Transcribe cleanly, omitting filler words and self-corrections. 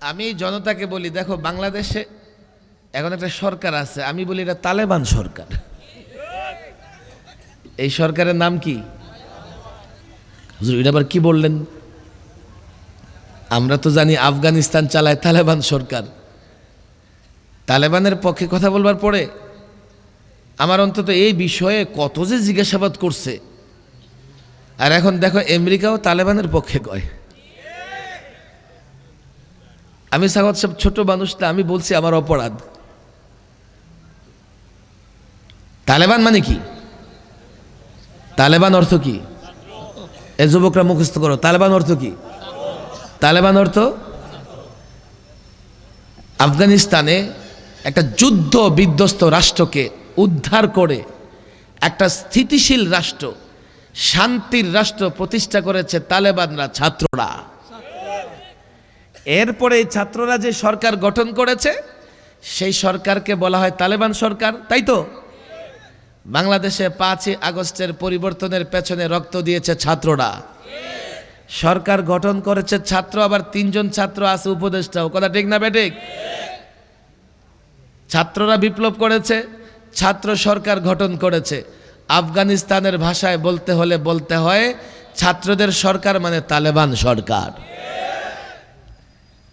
আমি জনতাকে বলি, দেখো বাংলাদেশে এখন একটা সরকার আছে, আমি বলি এটা তালেবান সরকার। এই সরকারের নাম কি? হুজুর এটা আবার কি বললেন? আমরা তো জানি আফগানিস্তান চালায় তালেবান সরকার। তালেবানের পক্ষে কথা বলবার পরে আমার অন্তত এই বিষয়ে কত যে জিজ্ঞাসাবাদ করছে, আর এখন দেখো আমেরিকাও তালেবানের পক্ষে কয়। আমি সাগত সব ছোট মানুষটা, আমি বলছি আমার অপরাধ। তালেবান মানে কি? তালেবান অর্থ কি? এ যুবকরা মুখস্থ করো, তালেবান অর্থ কি? তালেবান অর্থ আফগানিস্তানে একটা যুদ্ধ বিধ্বস্ত রাষ্ট্রকে উদ্ধার করে একটা স্থিতিশীল রাষ্ট্র, শান্তির রাষ্ট্র প্রতিষ্ঠা করেছে তালেবানরা, ছাত্ররা। এরপরে এই ছাত্ররা যে সরকার গঠন করেছে সেই সরকারকে বলা হয় তালেবান সরকার, তাই তো? বাংলাদেশে 5ই আগস্টের পরিবর্তনের পেছনে রক্ত দিয়েছে ছাত্ররা। সরকার গঠন করেছে ছাত্র, আবার 3 জন ছাত্র আছে উপদেষ্টাও, কথা ঠিক না বেঠিক? ছাত্ররা বিপ্লব করেছে, ছাত্র সরকার গঠন করেছে। আফগানিস্তানের ভাষায় বলতে হলে বলতে হয় ছাত্রদের সরকার মানে তালেবান সরকার।